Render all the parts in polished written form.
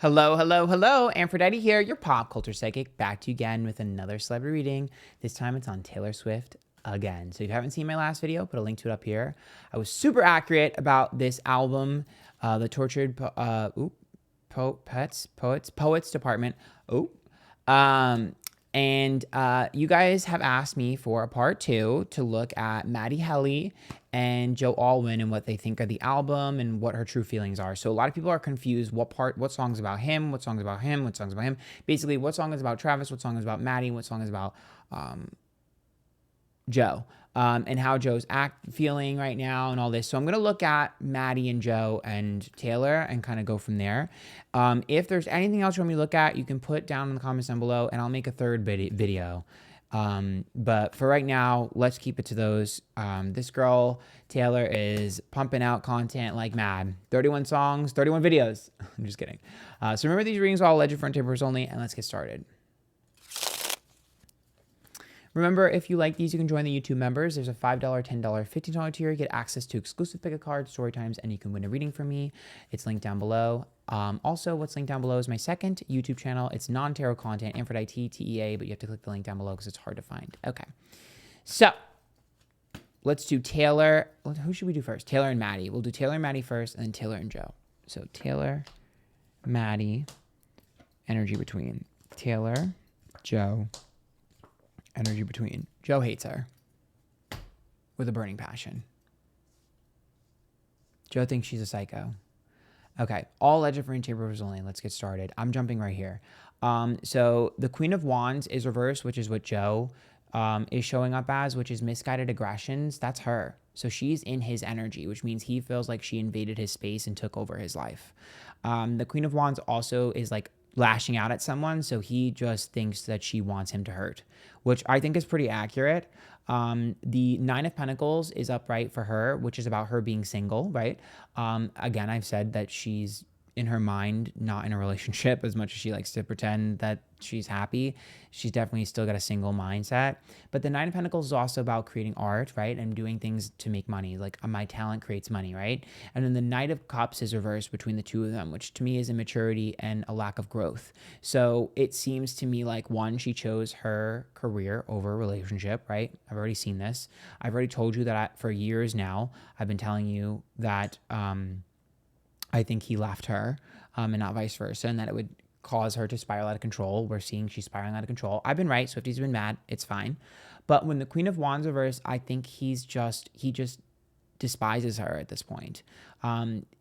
Hello, hello, hello. Antphrodite here, your pop culture psychic, back to you again with another celebrity reading. This time it's on Taylor Swift again. So if you haven't seen my last video, put a link to it up here. I was super accurate about this album, the Tortured Poets Department. And you guys have asked me for a part 2 to look at Matty Healy and Joe Alwyn and what they think of the album and what her true feelings are. So a lot of people are confused what song's about him, what song's about him, what song's about him. Basically, what song is about Travis, what song is about Matty, what song is about Joe. And how Joe's feeling right now and all this. So I'm going to look at Matty and Joe and Taylor and kind of go from there. If there's anything else you want me to look at, you can put down in the comments down below and I'll make a third video. But for right now, let's keep it to those. This girl, Taylor, is pumping out content like mad. 31 songs, 31 videos. I'm just kidding. So remember, these readings are all alleged front tapers only, and let's get started. Remember, if you like these, you can join the YouTube members. There's a $5, $10, $15 tier. You get access to exclusive pick a card, story times, and you can win a reading from me. It's linked down below. Also, what's linked down below is my second YouTube channel. It's non-tarot content, Antphrodite, TEA, but you have to click the link down below because it's hard to find. Okay. So, let's do Taylor. Who should we do first? Taylor and Matty. We'll do Taylor and Matty first, and then Taylor and Joe. So, Taylor, Matty, energy between. Taylor, Joe, energy between. Joe hates her with a burning passion. Joe thinks she's a psycho. Okay, all alleged front tapers only. Let's get started. I'm jumping right here. So the Queen of Wands is reversed, which is what Joe is showing up as, which is misguided aggressions. That's her. So she's in his energy, which means he feels like she invaded his space and took over his life. The Queen of Wands also is like lashing out at someone, so he just thinks that she wants him to hurt, which I think is pretty accurate. The Nine of Pentacles is upright for her, which is about her being single, right? Again, I've said that she's in her mind not in a relationship as much as she likes to pretend that she's happy. She's definitely still got a single mindset. But the Nine of Pentacles is also about creating art, right? And doing things to make money. Like my talent creates money, right? And then the Knight of Cups is reversed between the two of them, which to me is immaturity and a lack of growth. So it seems to me like, one, she chose her career over a relationship, right? I've already seen this. I've already told you that for years now, I've been telling you that I think he left her and not vice versa, and that it would cause her to spiral out of control. We're seeing she's spiraling out of control. I've been right. Swifty's been mad. It's fine. But when the Queen of Wands reverse, I think he just despises her at this point.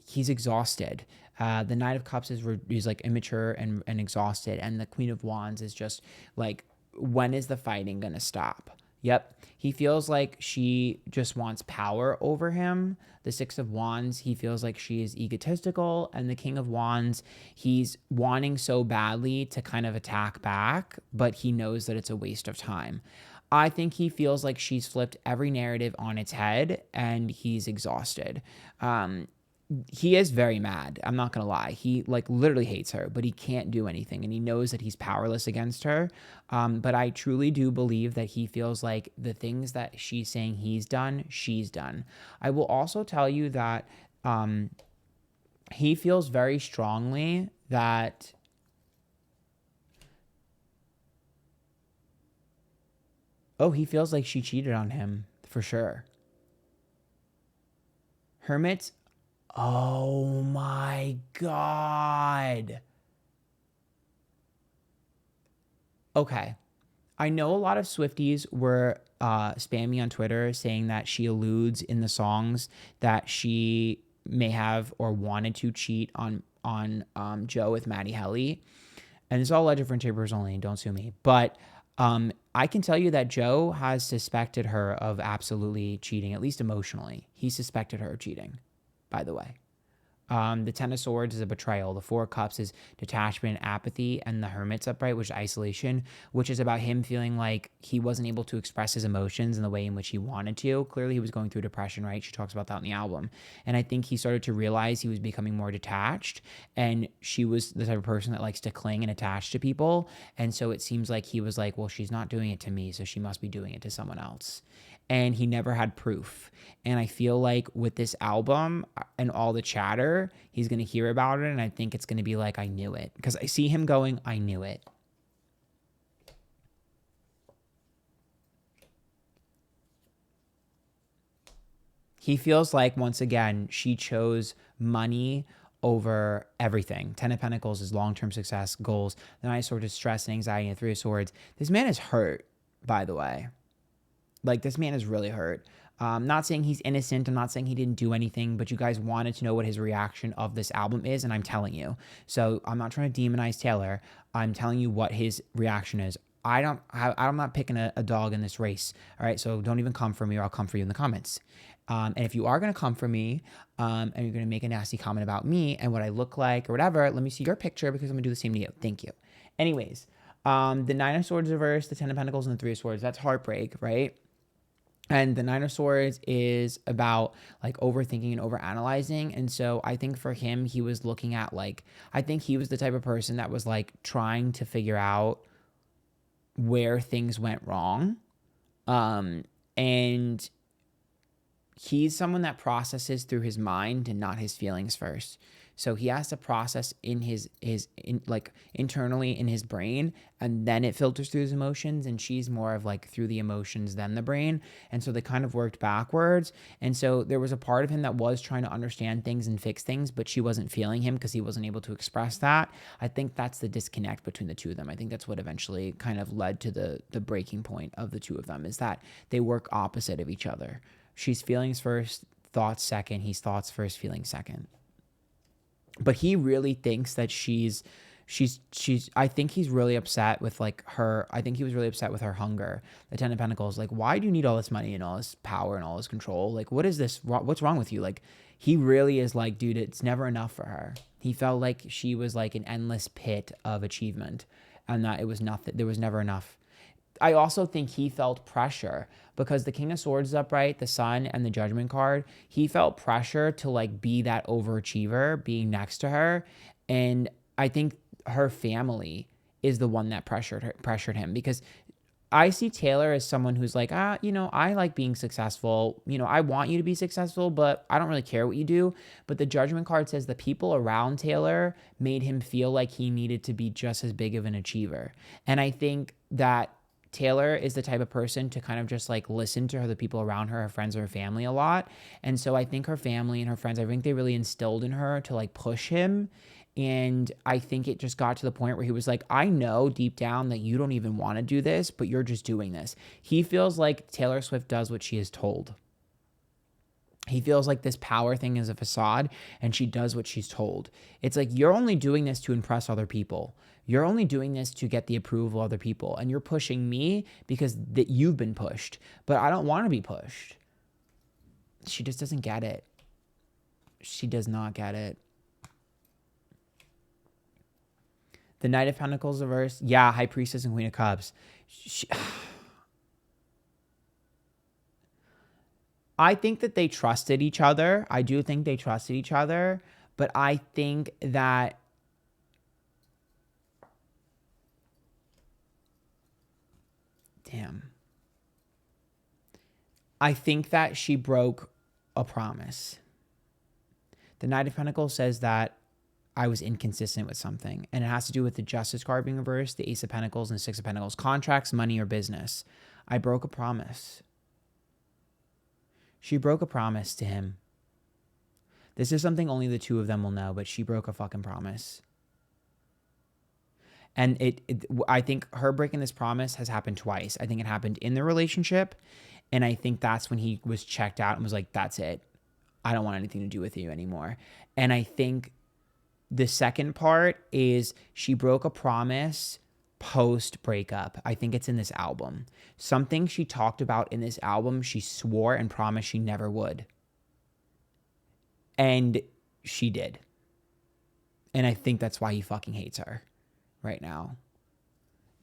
He's exhausted. The Knight of Cups is like immature and exhausted. And the Queen of Wands is just like, when is the fighting going to stop? Yep. He feels like she just wants power over him. The Six of Wands, he feels like she is egotistical. And the King of Wands, he's wanting so badly to kind of attack back, but he knows that it's a waste of time. I think he feels like she's flipped every narrative on its head and he's exhausted. He is very mad. I'm not going to lie. He like literally hates her, but he can't do anything. And he knows that he's powerless against her. But I truly do believe that he feels like the things that she's saying he's done, she's done. I will also tell you that he feels very strongly that he feels like she cheated on him for sure. Hermit. Oh my God. Okay. I know a lot of Swifties were spamming on Twitter saying that she alludes in the songs that she may have or wanted to cheat on Joe with Matty Healy. And it's all alleged front tapers only, don't sue me. But I can tell you that Joe has suspected her of absolutely cheating, at least emotionally. He suspected her of cheating, by the way. The Ten of Swords is a betrayal. The Four of Cups is detachment and apathy. And the Hermit's upright, which is isolation, which is about him feeling like he wasn't able to express his emotions in the way in which he wanted to. Clearly, he was going through depression, right? She talks about that in the album. And I think he started to realize he was becoming more detached. And she was the type of person that likes to cling and attach to people. And so it seems like he was like, well, she's not doing it to me, so she must be doing it to someone else. and he never had proof. And I feel like with this album and all the chatter, he's going to hear about it, and I think it's going to be like, I knew it. Because I see him going, I knew it. He feels like, once again, she chose money over everything. 10 of Pentacles is long-term success, goals. The Knight of Swords is stress and anxiety, and 3 of Swords. This man is hurt, by the way. Like, this man is really hurt. Not saying he's innocent. I'm not saying he didn't do anything, but you guys wanted to know what his reaction of this album is, and I'm telling you. So I'm not trying to demonize Taylor. I'm telling you what his reaction is. I'm not picking a dog in this race. All right, so don't even come for me, or I'll come for you in the comments. And if you are going to come for me, and you're going to make a nasty comment about me and what I look like or whatever, let me see your picture, because I'm going to do the same to you. Thank you. Anyways, the 9 of Swords reversed, the 10 of Pentacles, and the 3 of Swords. That's heartbreak, right? And the 9 of Swords is about like overthinking and overanalyzing. And so I think for him, he was looking at like, I think he was the type of person that was like trying to figure out where things went wrong. And he's someone that processes through his mind and not his feelings first. So he has to process in internally in his brain, and then it filters through his emotions. And she's more of like through the emotions than the brain. And so they kind of worked backwards. And so there was a part of him that was trying to understand things and fix things, but she wasn't feeling him because he wasn't able to express that. I think that's the disconnect between the two of them. I think that's what eventually kind of led to the breaking point of the two of them, is that they work opposite of each other. She's feelings first, thoughts second. He's thoughts first, feelings second. But he really thinks that she's I think he's really upset with like her. I think he was really upset with her hunger. The 10 of Pentacles, like, why do you need all this money and all this power and all this control? Like, what is this? What's wrong with you? Like, he really is like, dude, it's never enough for her. He felt like she was like an endless pit of achievement, and that it was nothing. There was never enough. I also think he felt pressure because the King of Swords is upright, the Sun, and the Judgment card. He felt pressure to like be that overachiever, being next to her. And I think her family is the one that pressured him, because I see Taylor as someone who's like, I like being successful. I want you to be successful, but I don't really care what you do. But the Judgment card says the people around Taylor made him feel like he needed to be just as big of an achiever. And I think that Taylor is the type of person to kind of just like listen to the people around her friends or her family a lot. And so I think her family and her friends, I think they really instilled in her to like push him. And I think it just got to the point where he was like, I know deep down that you don't even want to do this, but you're just doing this. He feels like Taylor Swift does what she is told. He feels like this power thing is a facade, and she does what she's told. It's like, you're only doing this to impress other people. You're only doing this to get the approval of other people. And you're pushing me because that you've been pushed. But I don't want to be pushed. She just doesn't get it. She does not get it. The Knight of Pentacles reversed. Yeah, High Priestess and Queen of Cups. I think that they trusted each other. I do think they trusted each other. But I think that I think that she broke a promise. The Knight of Pentacles says that I was inconsistent with something, and it has to do with the Justice card being reversed, the Ace of Pentacles, and the Six of Pentacles. Contracts, money, or business. I broke a promise. She broke a promise to him. This is something only the two of them will know, but she broke a fucking promise. And I think her breaking this promise has happened twice. I think it happened in the relationship, and I think that's when he was checked out and was like, that's it. I don't want anything to do with you anymore. And I think the second part is she broke a promise post breakup. I think it's in this album. Something she talked about in this album, she swore and promised she never would. And she did. And I think that's why he fucking hates her right now.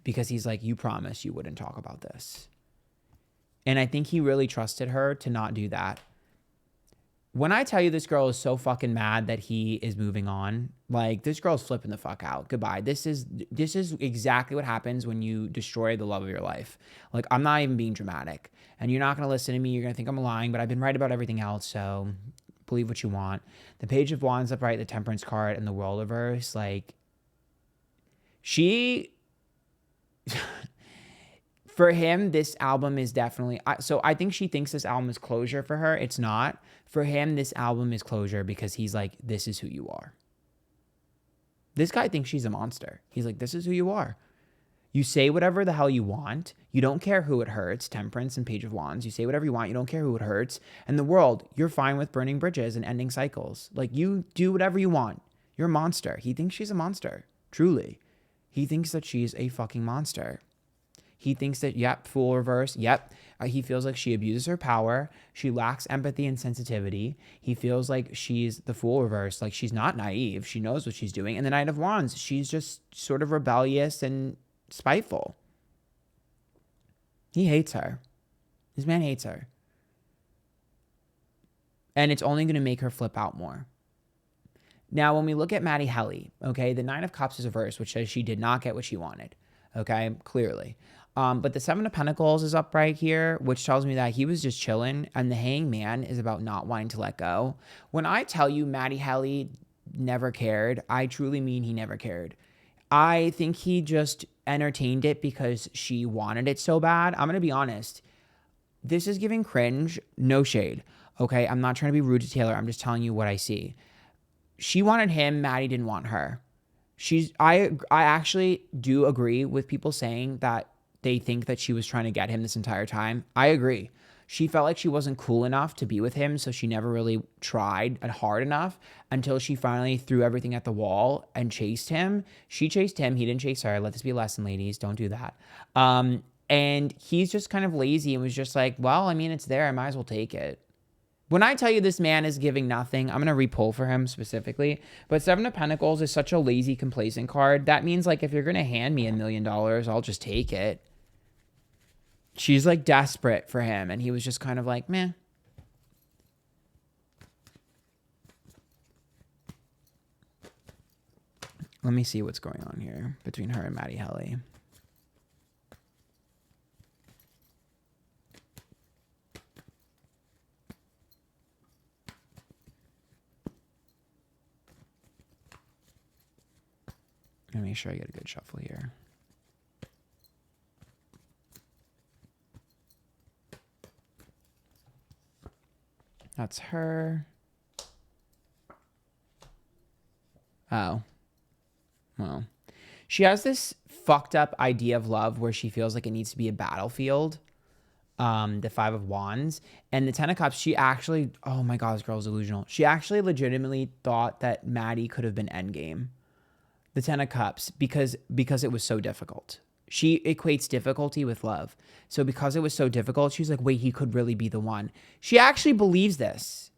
Because he's like, you promised you wouldn't talk about this. And I think he really trusted her to not do that. When I tell you this girl is so fucking mad that he is moving on, like this girl's flipping the fuck out. Goodbye. This is exactly what happens when you destroy the love of your life. Like, I'm not even being dramatic. And you're not going to listen to me. You're going to think I'm lying, but I've been right about everything else. So believe what you want. The Page of Wands upright, the Temperance card, and the World reverse. Like, she... For him, this album is definitely... So I think she thinks this album is closure for her. It's not. For him, this album is closure because he's like, this is who you are. This guy thinks she's a monster. He's like, this is who you are. You say whatever the hell you want. You don't care who it hurts. Temperance and Page of Wands. You say whatever you want. You don't care who it hurts. And the world, you're fine with burning bridges and ending cycles. Like, you do whatever you want. You're a monster. He thinks she's a monster. Truly. He thinks that she's a fucking monster. He thinks that, yep, Fool reverse, yep. He feels like she abuses her power. She lacks empathy and sensitivity. He feels like she's the Fool reverse. Like, she's not naive. She knows what she's doing. And the Knight of Wands, she's just sort of rebellious and spiteful. He hates her. This man hates her. And it's only going to make her flip out more. Now, when we look at Matty Healy, okay, the Nine of Cups is reversed, which says she did not get what she wanted. Okay, clearly. But the Seven of Pentacles is up right here, which tells me that he was just chilling, and the Hangman is about not wanting to let go. When I tell you Matty Healy never cared, I truly mean he never cared. I think he just entertained it because she wanted it so bad. I'm going to be honest. This is giving cringe, no shade. Okay, I'm not trying to be rude to Taylor. I'm just telling you what I see. She wanted him, Matty didn't want her. I actually do agree with people saying that they think that she was trying to get him this entire time. I agree. She felt like she wasn't cool enough to be with him, so she never really tried hard enough until she finally threw everything at the wall and chased him. She chased him. He didn't chase her. Let this be a lesson, ladies. Don't do that. And he's just kind of lazy and was just like, well, I mean, it's there. I might as well take it. When I tell you this man is giving nothing, I'm going to re-pull for him specifically. But Seven of Pentacles is such a lazy, complacent card. That means, like, if you're going to hand me $1 million, I'll just take it. She's, like, desperate for him. And he was just kind of like, meh. Let me see what's going on here between her and Matty Healy. Let me make sure I get a good shuffle here. That's her. Oh. Well. She has this fucked up idea of love where she feels like it needs to be a battlefield. The Five of Wands. And the Ten of Cups, she actually... Oh my God, this girl's delusional. She actually legitimately thought that Matty could have been endgame. The Ten of Cups, because it was so difficult. She equates difficulty with love. So because it was so difficult, she's like, wait, he could really be the one. She actually believes this.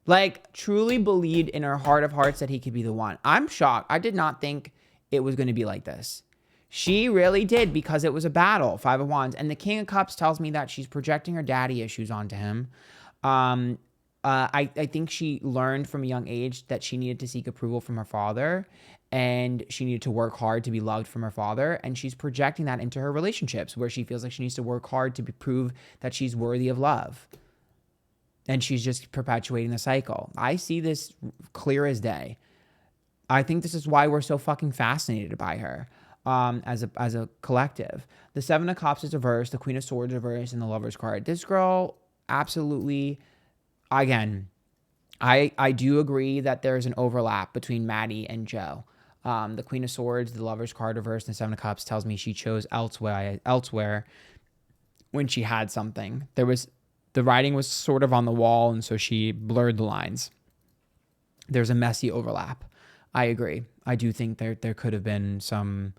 Like, truly believed in her heart of hearts that he could be the one. I'm shocked. I did not think it was going to be like this. She really did, because it was a battle. Five of Wands. And the King of Cups tells me that she's projecting her daddy issues onto him. I think she learned from a young age that she needed to seek approval from her father, and she needed to work hard to be loved from her father. And she's projecting that into her relationships, where she feels like she needs to work hard to prove that she's worthy of love. And she's just perpetuating the cycle. I see this clear as day. I think this is why we're so fucking fascinated by her as a collective. The Seven of Cups is reversed, the Queen of Swords reversed, and the Lover's card. This girl absolutely... Again, I do agree that there's an overlap between Matty and Joe. The Queen of Swords, the Lover's card reversed, and the Seven of Cups tells me she chose elsewhere when she had something. The writing was sort of on the wall, and so she blurred the lines. There's a messy overlap. I agree. I do think there could have been some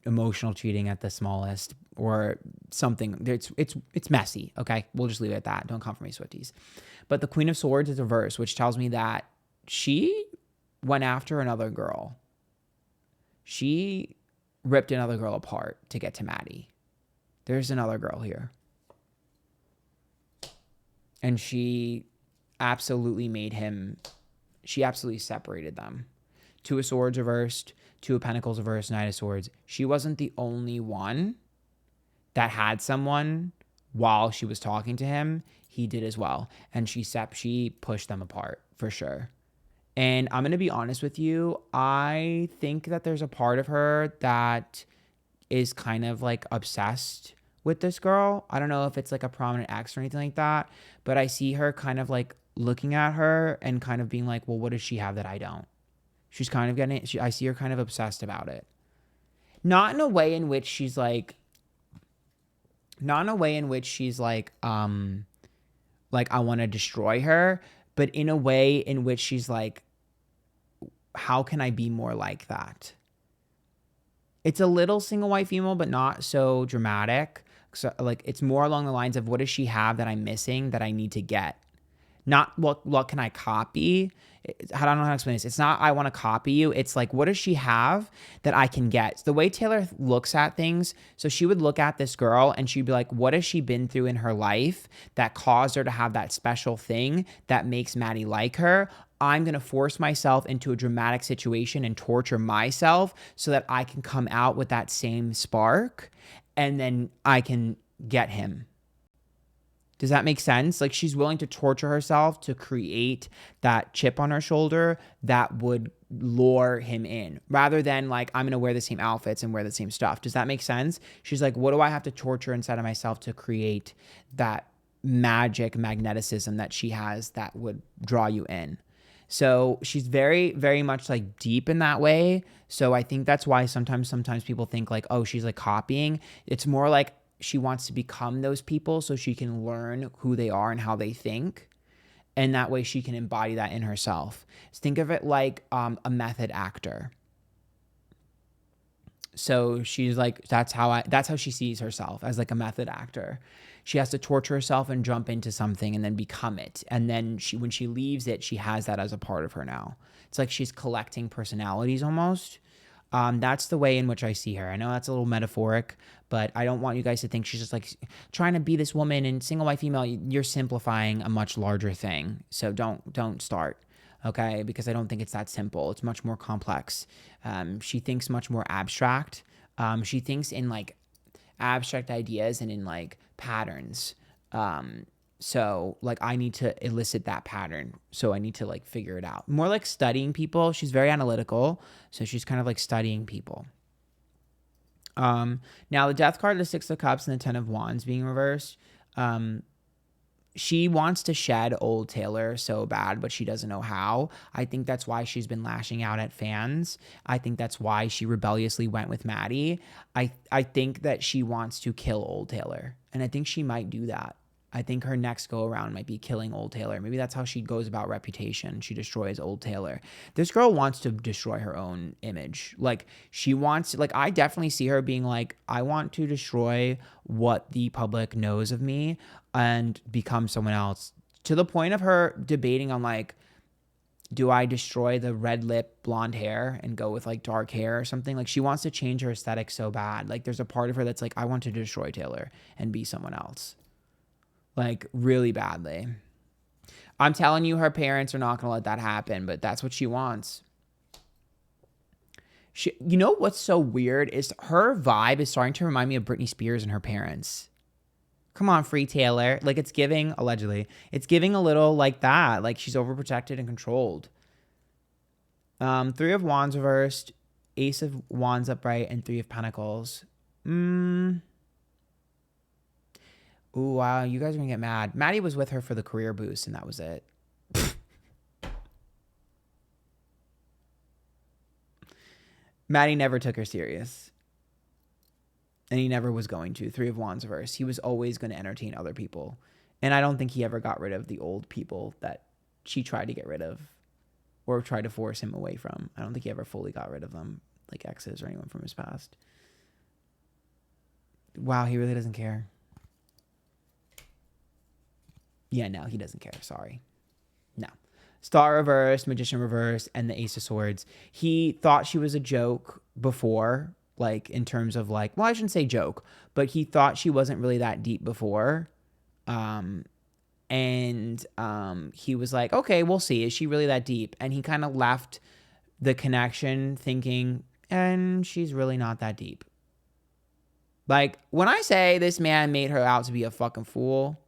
emotional cheating at the smallest, or something. It's messy, okay? We'll just leave it at that. Don't come for me, Swifties. But the Queen of Swords is reversed, which tells me that she went after another girl. She ripped another girl apart to get to Matty. There's another girl here. And she absolutely she absolutely separated them. Two of Swords reversed, Two of Pentacles reversed, Knight of Swords. She wasn't the only one that had someone while she was talking to him. He did as well. And she pushed them apart for sure. And I'm going to be honest with you. I think that there's a part of her that is kind of like obsessed with this girl. I don't know if it's like a prominent ex or anything like that, but I see her kind of like looking at her and kind of being like, well, what does she have that I don't? She's kind of I see her kind of obsessed about it. Not in a way in which she's like, I want to destroy her, but in a way in which she's like, how can I be more like that? It's a little single white female, but not so dramatic. So like, it's more along the lines of, what does she have that I'm missing that I need to get? Not what can I copy? I don't know how to explain this. It's not I want to copy you. It's like, what does she have that I can get? So the way Taylor looks at things, so she would look at this girl and she'd be like, what has she been through in her life that caused her to have that special thing that makes Matty like her? I'm going to force myself into a dramatic situation and torture myself so that I can come out with that same spark and then I can get him. Does that make sense? Like, she's willing to torture herself to create that chip on her shoulder that would lure him in, rather than like, I'm going to wear the same outfits and wear the same stuff. Does that make sense? She's like, what do I have to torture inside of myself to create that magnetism that she has that would draw you in? So she's very, very much like deep in that way. So I think that's why sometimes people think like, oh, she's like copying. It's more like she wants to become those people so she can learn who they are and how they think. And that way she can embody that in herself. Just think of it like a method actor. So she's like, that's how she sees herself, as like a method actor. She has to torture herself and jump into something and then become it. And then when she leaves it, she has that as a part of her now. It's like she's collecting personalities almost. That's the way in which I see her. I know that's a little metaphoric, but I don't want you guys to think she's just like trying to be this woman and single white female. You're simplifying a much larger thing. So don't start. Okay, because I don't think it's that simple. It's much more complex. She thinks much more abstract. She thinks in like abstract ideas and in like patterns. So like, I need to elicit that pattern. So I need to like figure it out. More like studying people. She's very analytical. So she's kind of like studying people. Now the Death card, the Six of Cups, and the Ten of Wands being reversed. She wants to shed old Taylor so bad, but she doesn't know how. I think that's why she's been lashing out at fans. I think that's why she rebelliously went with Matty. I think that she wants to kill old Taylor, and I think she might do that. I think her next go around might be killing old Taylor. Maybe that's how she goes about reputation. She destroys old Taylor. This girl wants to destroy her own image. Like, she wants, like, I definitely see her being like, I want to destroy what the public knows of me and become someone else, to the point of her debating on like, do I destroy the red lip blonde hair and go with like dark hair or something? Like, she wants to change her aesthetic so bad. Like, there's a part of her that's like, I want to destroy Taylor and be someone else. Like, really badly. I'm telling you, her parents are not going to let that happen, but that's what she wants. You know what's so weird is her vibe is starting to remind me of Britney Spears and her parents. Come on, free Taylor. Like, it's giving, allegedly, it's giving a little like that. Like, she's overprotected and controlled. Three of Wands reversed, Ace of Wands upright, and Three of Pentacles. Ooh, wow, you guys are going to get mad. Matty was with her for the career boost, and that was it. Matty never took her serious. And he never was going to. Three of Wands reversed. He was always going to entertain other people. And I don't think he ever got rid of the old people that she tried to get rid of or tried to force him away from. I don't think he ever fully got rid of them, like exes or anyone from his past. Wow, he really doesn't care. Yeah, no, he doesn't care. Sorry. No. Star reversed, Magician reversed, and the Ace of Swords. He thought she was a joke before, like, in terms of like, well, I shouldn't say joke, but he thought she wasn't really that deep before. And And he was like, okay, we'll see. Is she really that deep? And he kind of left the connection thinking, and she's really not that deep. Like, when I say this man made her out to be a fucking fool,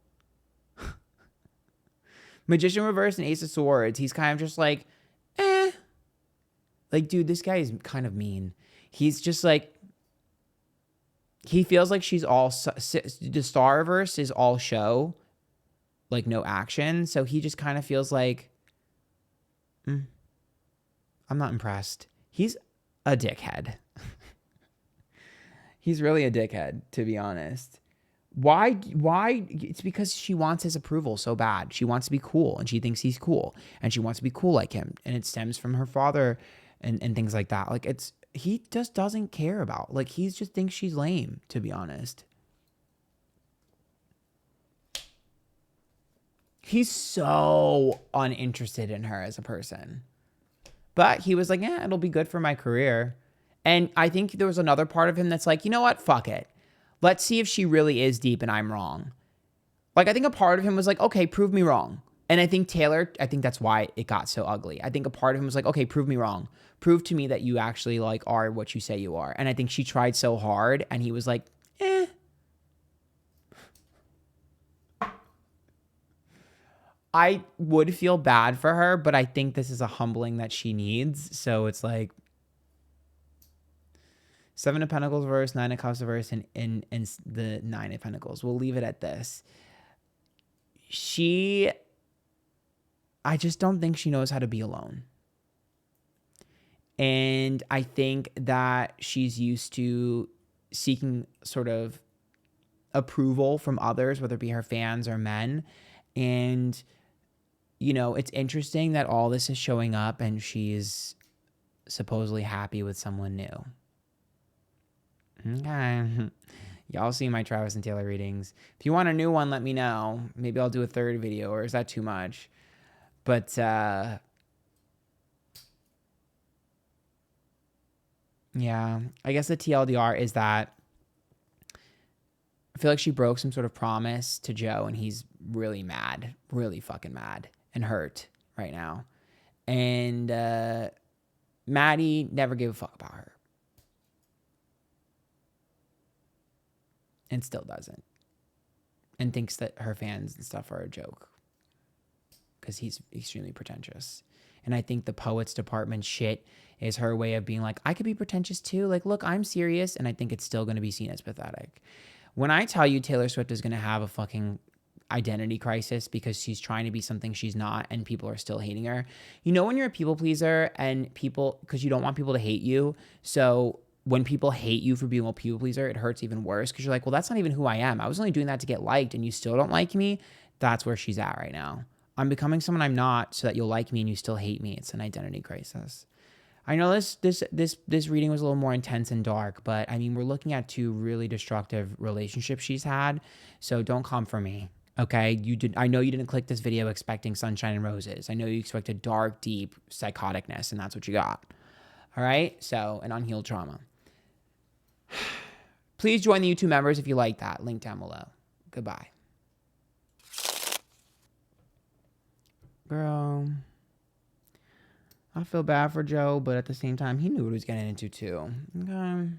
Magician reverse and Ace of Swords, he's kind of just like, eh. Like, dude, this guy is kind of mean. He's just like, he feels like she's all, the Starverse is all show, like no action. So he just kind of feels like, I'm not impressed. He's a dickhead. He's really a dickhead, to be honest. Why? It's because she wants his approval so bad. She wants to be cool, and she thinks he's cool, and she wants to be cool like him. And it stems from her father and things like that. Like, he just doesn't care about, like, he just thinks she's lame, to be honest. He's so uninterested in her as a person. But he was like, yeah, it'll be good for my career. And I think there was another part of him that's like, you know what? Fuck it. Let's see if she really is deep and I'm wrong. Like, I think a part of him was like, okay, prove me wrong. And I think Taylor, I think that's why it got so ugly. I think a part of him was like, okay, prove me wrong. Prove to me that you actually like are what you say you are. And I think she tried so hard and he was like, eh. I would feel bad for her, but I think this is a humbling that she needs. So it's like, Seven of Pentacles verse, Nine of Cups verse, and the Nine of Pentacles. We'll leave it at this. I just don't think she knows how to be alone. And I think that she's used to seeking sort of approval from others, whether it be her fans or men. And, you know, it's interesting that all this is showing up and she's supposedly happy with someone new. Okay. Y'all see my Travis and Taylor readings. If you want a new one, let me know. Maybe I'll do a third video, or is that too much? But, yeah, I guess the TLDR is that I feel like she broke some sort of promise to Joe, and he's really mad, really fucking mad and hurt right now. And Matty never gave a fuck about her. And still doesn't. And thinks that her fans and stuff are a joke. Because he's extremely pretentious. And I think the Poets Department shit is her way of being like, I could be pretentious too. Like, look, I'm serious. And I think it's still going to be seen as pathetic. When I tell you Taylor Swift is going to have a fucking identity crisis because she's trying to be something she's not and people are still hating her. You know when you're a people pleaser and people, because you don't want people to hate you. So when people hate you for being a people pleaser, it hurts even worse because you're like, well, that's not even who I am. I was only doing that to get liked and you still don't like me. That's where she's at right now. I'm becoming someone I'm not so that you'll like me and you still hate me. It's an identity crisis. I know this reading was a little more intense and dark, but I mean, we're looking at two really destructive relationships she's had. So don't come for me. Okay. I know you didn't click this video expecting sunshine and roses. I know you expected dark, deep psychoticness, and that's what you got. All right. So, an unhealed trauma. Please join the YouTube members if you like that. Link down below. Goodbye. Girl, I feel bad for Joe, but at the same time, he knew what he was getting into too. Okay.